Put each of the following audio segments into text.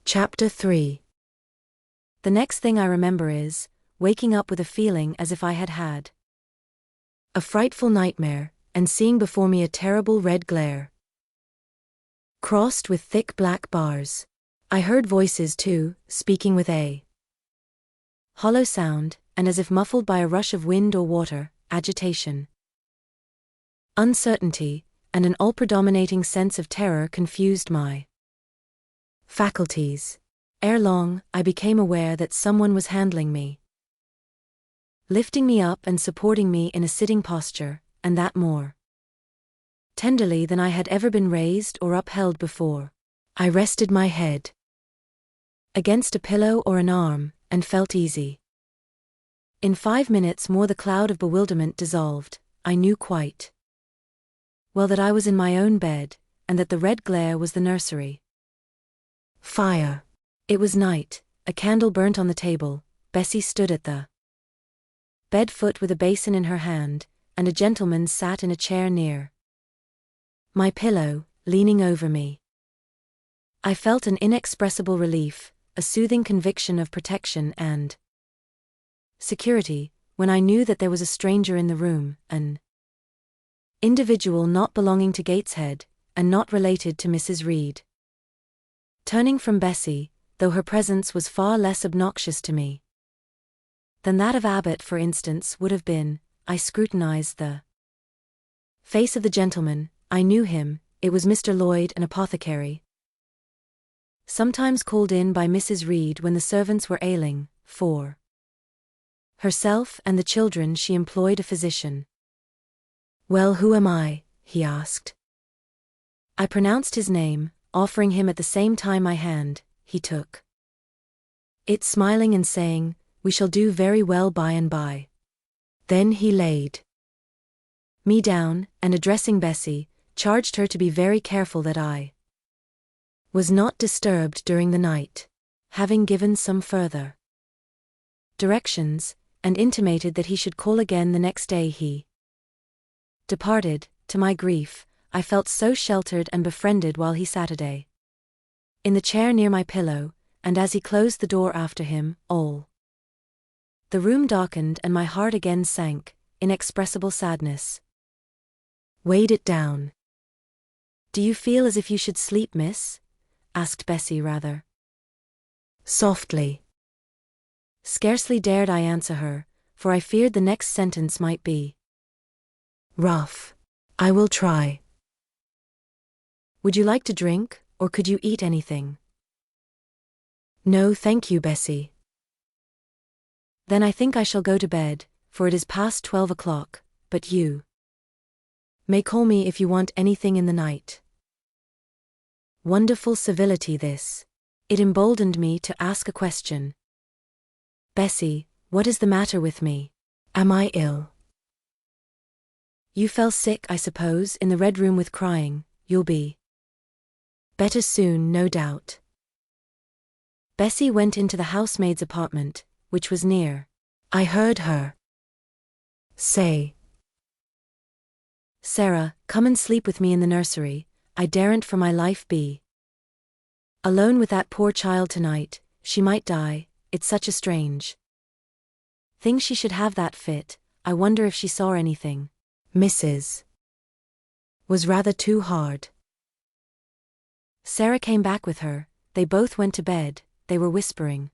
Chapter 3. The next thing I remember is waking up with a feeling as if I had had a frightful nightmare, and seeing before me a terrible red glare, crossed with thick black bars. I heard voices too, speaking with a hollow sound, and as if muffled by a rush of wind or water, agitation, uncertainty, and an all-predominating sense of terror confused my faculties. Ere long, I became aware that someone was handling me, lifting me up and supporting me in a sitting posture, and that more tenderly than I had ever been raised or upheld before. I rested my head against a pillow or an arm, and felt easy. In 5 minutes more the cloud of bewilderment dissolved. I knew quite well that I was in my own bed, and that the red glare was the nursery fire. It was night, a candle burnt on the table. Bessie stood at the bed foot with a basin in her hand, and a gentleman sat in a chair near my pillow, leaning over me. I felt an inexpressible relief, a soothing conviction of protection and security, when I knew that there was a stranger in the room, an individual not belonging to Gateshead, and not related to Mrs. Reed. Turning from Bessie, though her presence was far less obnoxious to me than that of Abbott, for instance, would have been, I scrutinized the face of the gentleman. I knew him. It was Mr. Lloyd, an apothecary, sometimes called in by Mrs. Reed when the servants were ailing. For herself and the children she employed a physician. "Well, who am I?" he asked. I pronounced his name, offering him at the same time my hand. He took it, smiling and saying, "We shall do very well by and by." Then he laid me down, and addressing Bessie, charged her to be very careful that I was not disturbed during the night. Having given some further directions, and intimated that he should call again the next day, he departed. To my grief, I felt so sheltered and befriended while he sat in the chair near my pillow, and as he closed the door after him, all the room darkened and my heart again sank. Inexpressible sadness weighed it down. "Do you feel as if you should sleep, miss?" asked Bessie rather softly. Scarcely dared I answer her, for I feared the next sentence might be rough. "I will try." "Would you like to drink, or could you eat anything?" "No, thank you, Bessie." "Then I think I shall go to bed, for it is past 12 o'clock, but you may call me if you want anything in the night." Wonderful civility this. It emboldened me to ask a question. "Bessie, what is the matter with me? Am I ill?" "You fell sick, I suppose, in the Red Room with crying. You'll be better soon, no doubt." Bessie went into the housemaid's apartment, which was near. I heard her say, "Sarah, come and sleep with me in the nursery. I daren't for my life be alone with that poor child tonight. She might die. It's such a strange thing she should have that fit. I wonder if she saw anything. Mrs. was rather too hard." Sarah came back with her. They both went to bed. They were whispering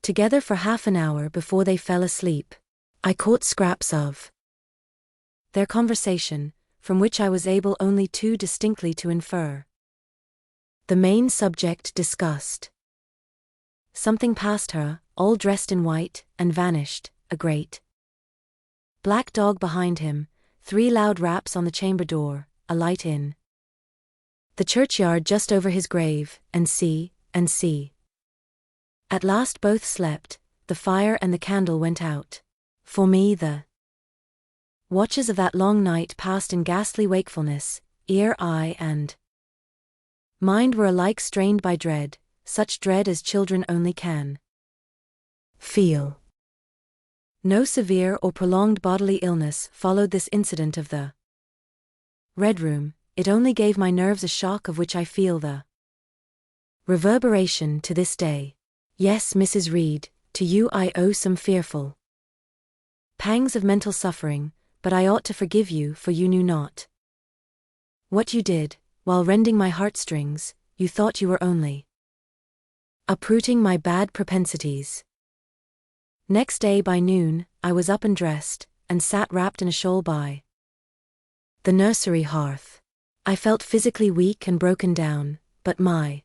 together for half an hour before they fell asleep. I caught scraps of their conversation, from which I was able only too distinctly to infer the main subject discussed. Something passed her, all dressed in white, and vanished. A great black dog behind him, 3 loud raps on the chamber door, a light in the churchyard just over his grave, and see. At last both slept. The fire and the candle went out. For me the watches of that long night passed in ghastly wakefulness. Ear, eye, and mind were alike strained by dread, such dread as children only can feel. No severe or prolonged bodily illness followed this incident of the Red Room. It only gave my nerves a shock of which I feel the Reverberation to this day. Yes, Mrs. Reed, to you I owe some fearful pangs of mental suffering, but I ought to forgive you, for you knew not what you did. While rending my heartstrings, you thought you were only uprooting my bad propensities. Next day by noon, I was up and dressed, and sat wrapped in a shawl by the nursery hearth. I felt physically weak and broken down, but my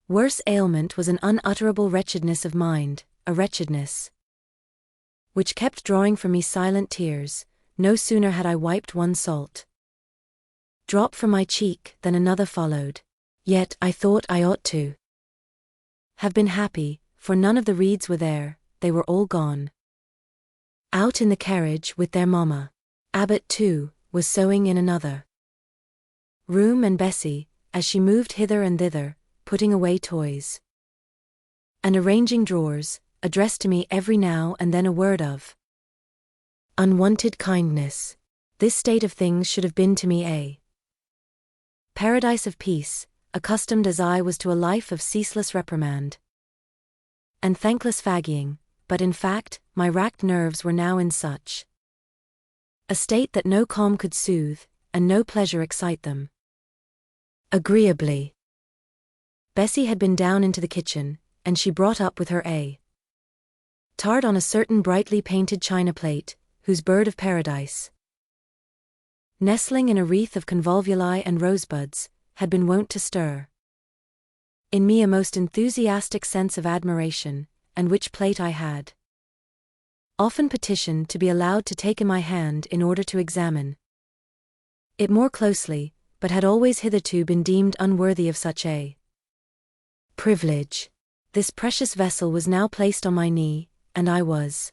worse ailment was an unutterable wretchedness of mind, a wretchedness which kept drawing from me silent tears. No sooner had I wiped one salt drop from my cheek than another followed. Yet I thought I ought to have been happy, for none of the Reeds were there, they were all gone out in the carriage with their mamma. Abbott, too, was sewing in another room, and Bessie, as she moved hither and thither, putting away toys and arranging drawers, addressed to me every now and then a word of unwonted kindness. This state of things should have been to me a paradise of peace, accustomed as I was to a life of ceaseless reprimand and thankless fagging, but in fact, my racked nerves were now in such a state that no calm could soothe, and no pleasure excite them agreeably. Bessie had been down into the kitchen, and she brought up with her a tart on a certain brightly painted china plate, whose bird of paradise, nestling in a wreath of convolvuli and rosebuds, had been wont to stir in me a most enthusiastic sense of admiration, and which plate I had often petitioned to be allowed to take in my hand in order to examine it more closely, but had always hitherto been deemed unworthy of such a privilege. This precious vessel was now placed on my knee, and I was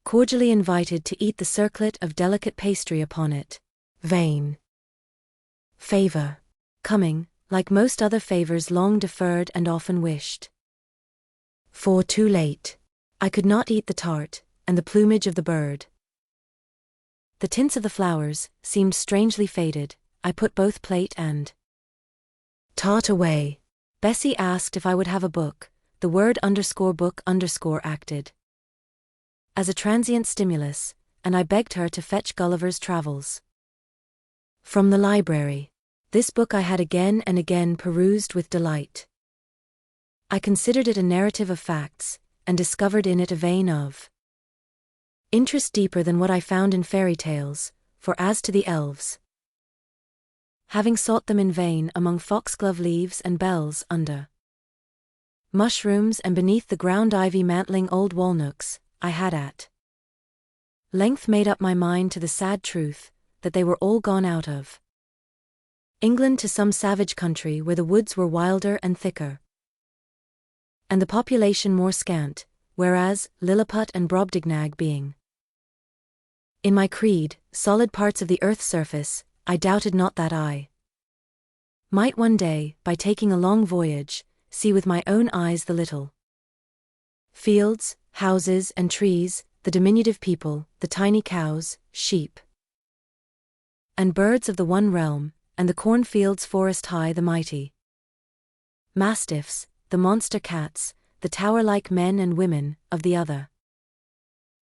cordially invited to eat the circlet of delicate pastry upon it. Vain favor, coming, like most other favors long deferred and often wished for too late. I could not eat the tart, and the plumage of the bird, the tints of the flowers, seemed strangely faded. I put both plate and tart away. Bessie asked if I would have a book. The word _book_ acted as a transient stimulus, and I begged her to fetch Gulliver's Travels from the library. This book I had again and again perused with delight. I considered it a narrative of facts, and discovered in it a vein of interest deeper than what I found in fairy tales, for as to the elves, having sought them in vain among foxglove leaves and bells under mushrooms and beneath the ground ivy mantling old walnuts, I had at length made up my mind to the sad truth, that they were all gone out of England to some savage country where the woods were wilder and thicker, and the population more scant, whereas, Lilliput and Brobdingnag being in my creed, solid parts of the earth's surface, I doubted not that I might one day, by taking a long voyage, see with my own eyes the little fields, houses and trees, the diminutive people, the tiny cows, sheep and birds of the one realm, and the cornfields forest high the mighty mastiffs, the monster cats, the tower-like men and women, of the other.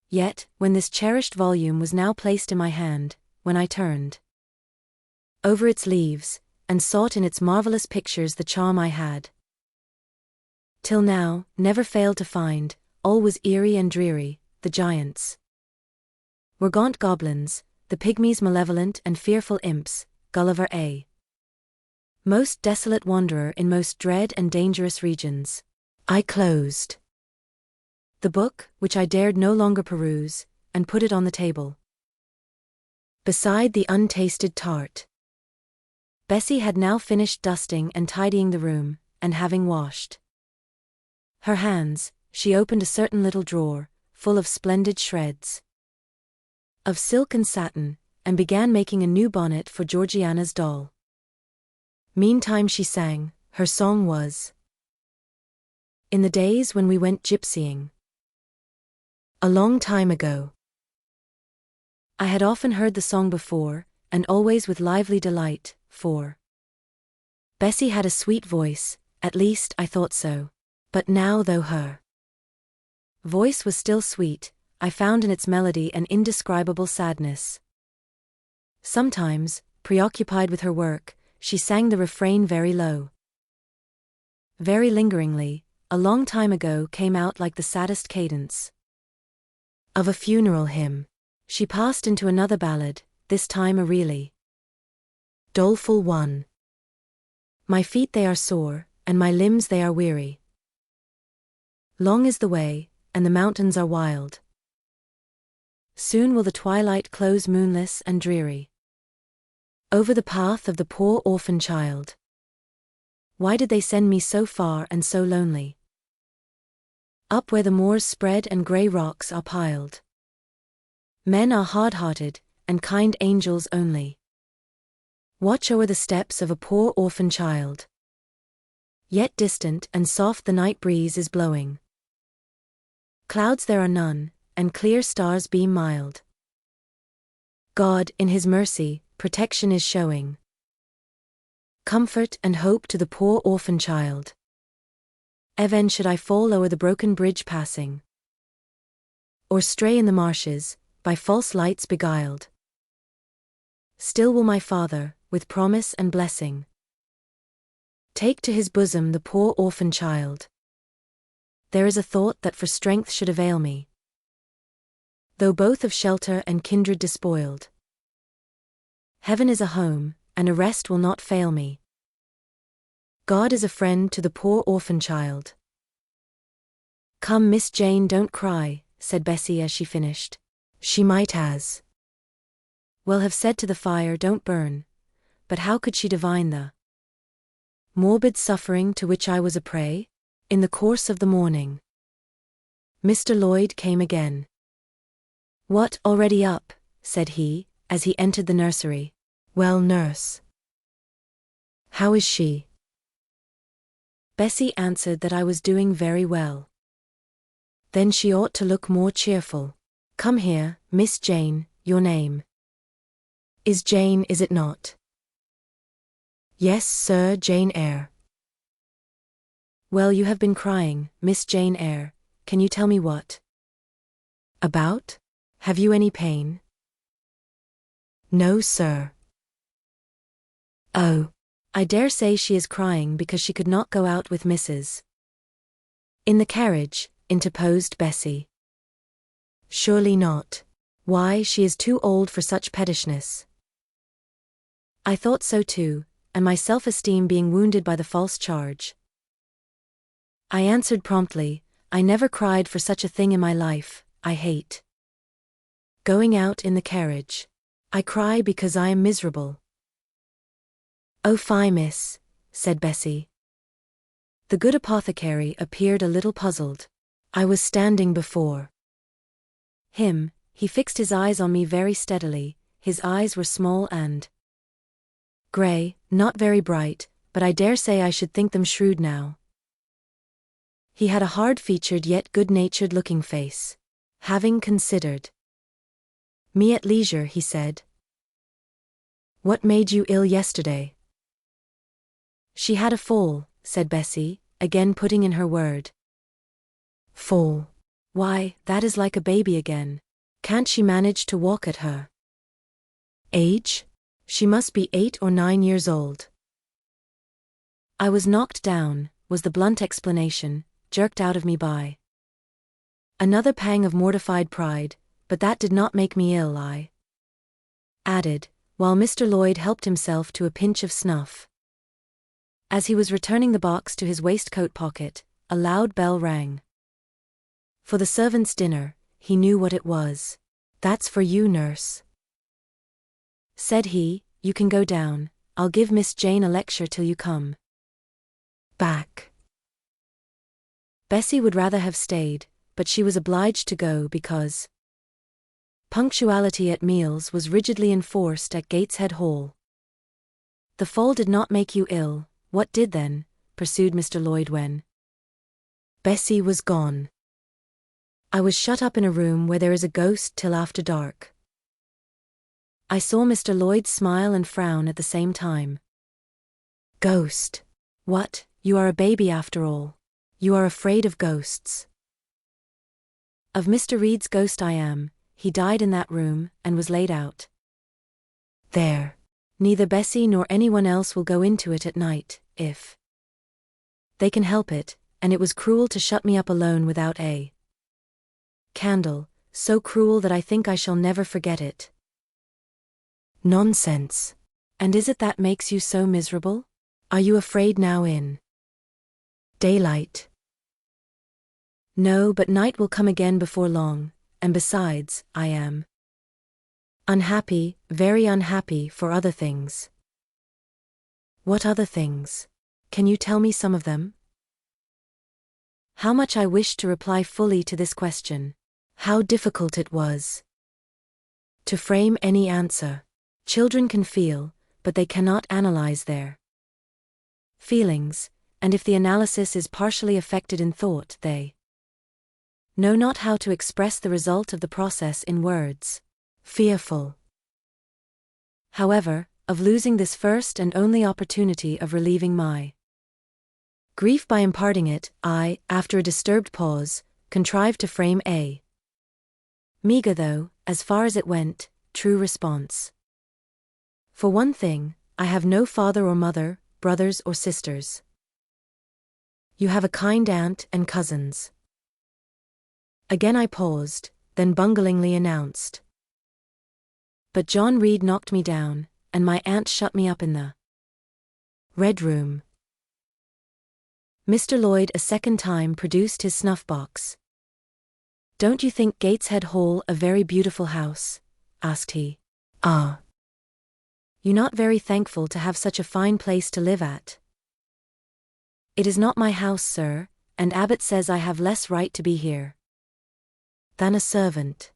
Yet, when this cherished volume was now placed in my hand, when I turned over its leaves, and sought in its marvelous pictures the charm I had till now never failed to find, all was eerie and dreary. The giants were gaunt goblins, the pygmies malevolent and fearful imps, Gulliver a most desolate wanderer in most dread and dangerous regions. I closed the book, which I dared no longer peruse, and put it on the table beside the untasted tart. Bessie had now finished dusting and tidying the room, and having washed her hands, she opened a certain little drawer, full of splendid shreds of silk and satin, and began making a new bonnet for Georgiana's doll. Meantime she sang. Her song was "In the days when we went gypsying, a long time ago." I had often heard the song before, and always with lively delight, for Bessie had a sweet voice, at least I thought so. But now, though her voice was still sweet, I found in its melody an indescribable sadness. Sometimes, preoccupied with her work, she sang the refrain very low. Very lingeringly, a long time ago came out like the saddest cadence of a funeral hymn. She passed into another ballad, this time a really doleful one. My feet they are sore, and my limbs they are weary. Long is the way, and the mountains are wild. Soon will the twilight close moonless and dreary over the path of the poor orphan child. Why did they send me so far and so lonely? Up where the moors spread and grey rocks are piled. Men are hard-hearted, and kind angels only watch o'er the steps of a poor orphan child. Yet distant and soft the night breeze is blowing. Clouds there are none, and clear stars beam mild. God, in His mercy, protection is showing. Comfort and hope to the poor orphan child. Even should I fall o'er the broken bridge passing, or stray in the marshes, by false lights beguiled, still will my Father, with promise and blessing, take to His bosom the poor orphan child. There is a thought that for strength should avail me, though both of shelter and kindred despoiled. Heaven is a home, and a rest will not fail me. God is a friend to the poor orphan child. Come, Miss Jane, don't cry, said Bessie as she finished. She might as well have said to the fire, don't burn, but how could she divine the morbid suffering to which I was a prey? In the course of the morning, Mr. Lloyd came again. What, already up? Said he, as he entered the nursery. Well, nurse, how is she? Bessie answered that I was doing very well. Then she ought to look more cheerful. Come here, Miss Jane, your name is Jane, is it not? Yes, sir, Jane Eyre. Well, you have been crying, Miss Jane Eyre. Can you tell me what about? Have you any pain? No, sir. Oh, I dare say she is crying because she could not go out with Mrs. in the carriage, interposed Bessie. Surely not. Why, she is too old for such pettishness. I thought so too, and my self-esteem being wounded by the false charge, I answered promptly, I never cried for such a thing in my life. I hate going out in the carriage. I cry because I am miserable. Oh fie, miss, said Bessie. The good apothecary appeared a little puzzled. I was standing before him. He fixed his eyes on me very steadily. His eyes were small and grey, not very bright, but I dare say I should think them shrewd now. He had a hard-featured yet good-natured looking face. Having considered me at leisure, he said, What made you ill yesterday? She had a fall, said Bessie, again putting in her word. Fall? Why, that is like a baby again. Can't she manage to walk at her age? She must be 8 or 9 years old. I was knocked down, was the blunt explanation, jerked out of me by another pang of mortified pride, but that did not make me ill, I added, while Mr. Lloyd helped himself to a pinch of snuff. As he was returning the box to his waistcoat pocket, a loud bell rang. For the servants' dinner, he knew what it was. That's for you, nurse, said he. You can go down. I'll give Miss Jane a lecture till you come back. Bessie would rather have stayed, but she was obliged to go because punctuality at meals was rigidly enforced at Gateshead Hall. The fall did not make you ill. What did then? Pursued Mr. Lloyd when Bessie was gone. I was shut up in a room where there is a ghost till after dark. I saw Mr. Lloyd smile and frown at the same time. Ghost. What, you are a baby after all. You are afraid of ghosts. Of Mr. Reed's ghost I am. He died in that room, and was laid out there. Neither Bessie nor anyone else will go into it at night, if they can help it, and it was cruel to shut me up alone without a candle, so cruel that I think I shall never forget it. Nonsense. And is it that makes you so miserable? Are you afraid now in daylight? No, but night will come again before long, and besides, I am unhappy, very unhappy for other things. What other things? Can you tell me some of them? How much I wished to reply fully to this question. How difficult it was to frame any answer. Children can feel, but they cannot analyze their feelings, and if the analysis is partially affected in thought, they know not how to express the result of the process in words. Fearful, however, of losing this first and only opportunity of relieving my grief by imparting it, I, after a disturbed pause, contrived to frame a meager though, as far as it went, true response. For one thing, I have no father or mother, brothers or sisters. You have a kind aunt and cousins. Again I paused, then bunglingly announced. But John Reed knocked me down, and my aunt shut me up in the Red Room. Mr. Lloyd a second time produced his snuff-box. Don't you think Gateshead Hall a very beautiful house? Asked he. Ah. You not very thankful to have such a fine place to live at? It is not my house, sir, and Abbot says I have less right to be here than a servant.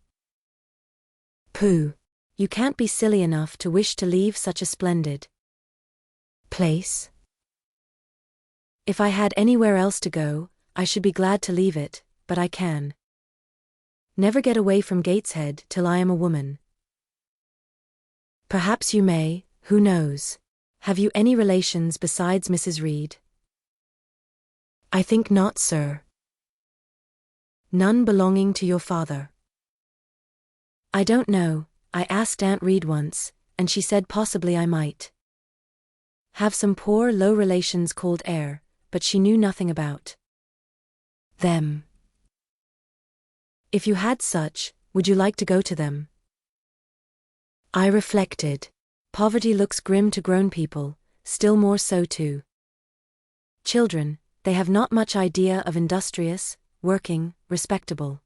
Pooh. You can't be silly enough to wish to leave such a splendid place. If I had anywhere else to go, I should be glad to leave it, but I can never get away from Gateshead till I am a woman. Perhaps you may, who knows? Have you any relations besides Mrs. Reed? I think not, sir. None belonging to your father? I don't know. I asked Aunt Reed once, and she said possibly I might have some poor low relations called Eyre, but she knew nothing about them. If you had such, would you like to go to them? I reflected. Poverty looks grim to grown people, still more so to children. They have not much idea of industrious, working, respectable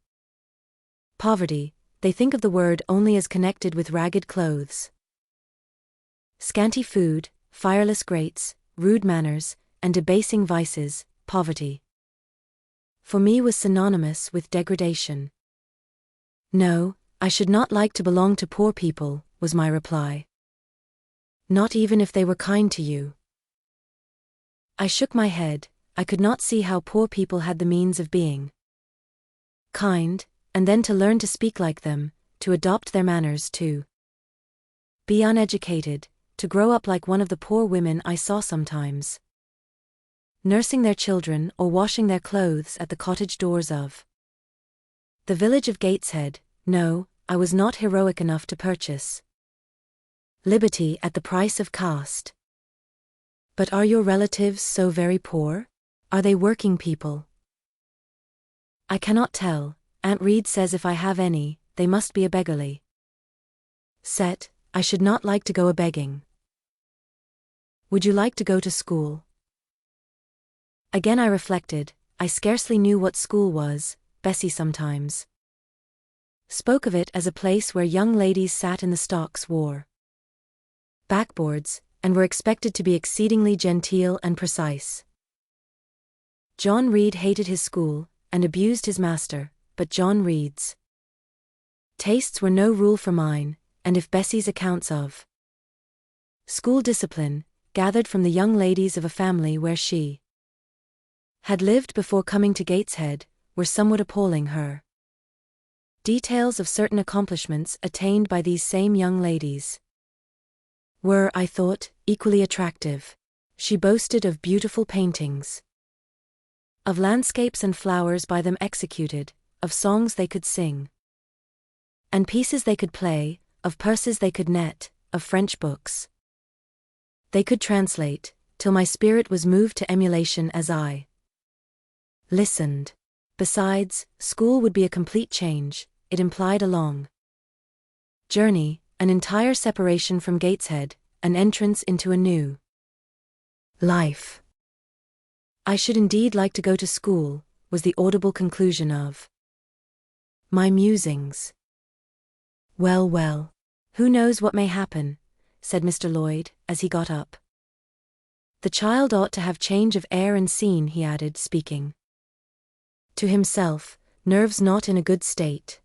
poverty. They think of the word only as connected with ragged clothes, scanty food, fireless grates, rude manners, and debasing vices. Poverty for me was synonymous with degradation. No, I should not like to belong to poor people, was my reply. Not even if they were kind to you. I shook my head. I could not see how poor people had the means of being kind, and then to learn to speak like them, to adopt their manners, to be uneducated, to grow up like one of the poor women I saw sometimes nursing their children or washing their clothes at the cottage doors of the village of Gateshead. No, I was not heroic enough to purchase liberty at the price of caste. But are your relatives so very poor? Are they working people? I cannot tell. Aunt Reed says if I have any, they must be a beggarly set. I should not like to go a-begging. Would you like to go to school? Again I reflected. I scarcely knew what school was. Bessie sometimes spoke of it as a place where young ladies sat in the stocks, wore backboards, and were expected to be exceedingly genteel and precise. John Reed hated his school, and abused his master, but John Reed's tastes were no rule for mine, and if Bessie's accounts of school discipline, gathered from the young ladies of a family where she had lived before coming to Gateshead, were somewhat appalling, her details of certain accomplishments attained by these same young ladies were, I thought, equally attractive. She boasted of beautiful paintings, of landscapes and flowers by them executed, of songs they could sing, and pieces they could play, of purses they could net, of French books they could translate, till my spirit was moved to emulation as I listened. Besides, school would be a complete change. It implied a long journey, an entire separation from Gateshead, an entrance into a new life. I should indeed like to go to school, was the audible conclusion of my musings. Well, well. Who knows what may happen, said Mr. Lloyd, as he got up. The child ought to have change of air and scene, he added, speaking to himself, nerves not in a good state.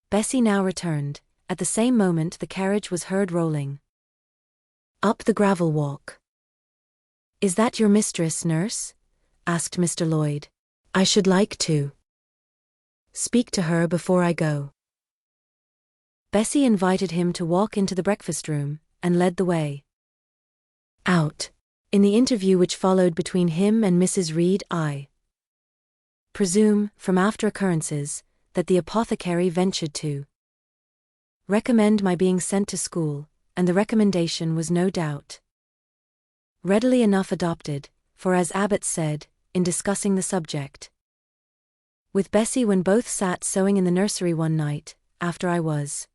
Bessie now returned. At the same moment the carriage was heard rolling up the gravel walk. Is that your mistress, nurse? Asked Mr. Lloyd. I should like to speak to her before I go. Bessie invited him to walk into the breakfast room, and led the way out. In the interview which followed between him and Mrs. Reed, I presume, from after occurrences, that the apothecary ventured to recommend my being sent to school, and the recommendation was no doubt readily enough adopted, for as Abbott said, in discussing the subject with Bessie when both sat sewing in the nursery one night, after I was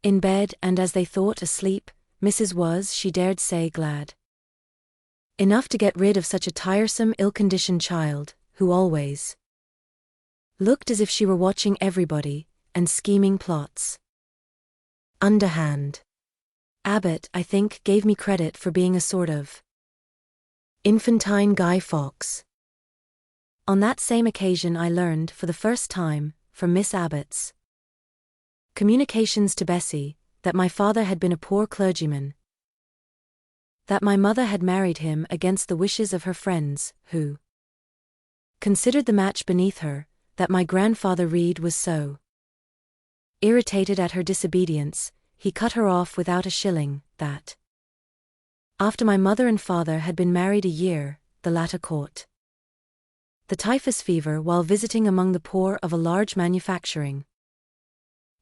in bed and as they thought asleep, Mrs. was, she dared say, glad enough to get rid of such a tiresome, ill-conditioned child, who always looked as if she were watching everybody, and scheming plots underhand. Abbott, I think, gave me credit for being a sort of infantine Guy Fawkes. On that same occasion I learned, for the first time, from Miss Abbott's communications to Bessie, that my father had been a poor clergyman, that my mother had married him against the wishes of her friends, who considered the match beneath her, that my grandfather Reed was so irritated at her disobedience, he cut her off without a shilling, that after my mother and father had been married a year, the latter caught the typhus fever while visiting among the poor of a large manufacturing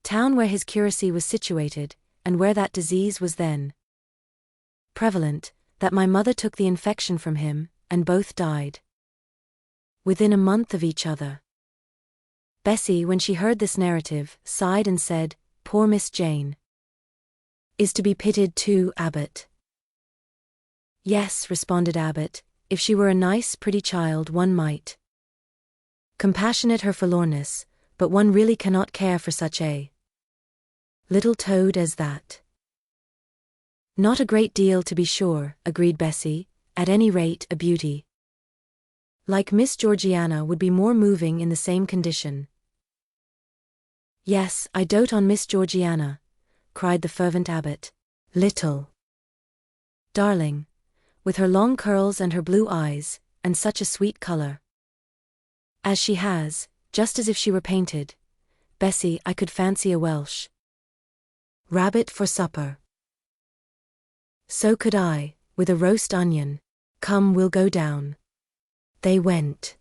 town where his curacy was situated, and where that disease was then prevalent, that my mother took the infection from him, and both died within a month of each other. Bessie, when she heard this narrative, sighed and said, Poor Miss Jane is to be pitied too, Abbott. Yes, responded Abbott, if she were a nice, pretty child one might compassionate her forlornness, but one really cannot care for such a little toad as that. Not a great deal, to be sure, agreed Bessie, at any rate a beauty like Miss Georgiana would be more moving in the same condition. Yes, I dote on Miss Georgiana, cried the fervent Abbott. Little darling, with her long curls and her blue eyes, and such a sweet colour as she has, just as if she were painted. Bessie, I could fancy a Welsh rabbit for supper. So could I, with a roast onion. Come, we'll go down. They went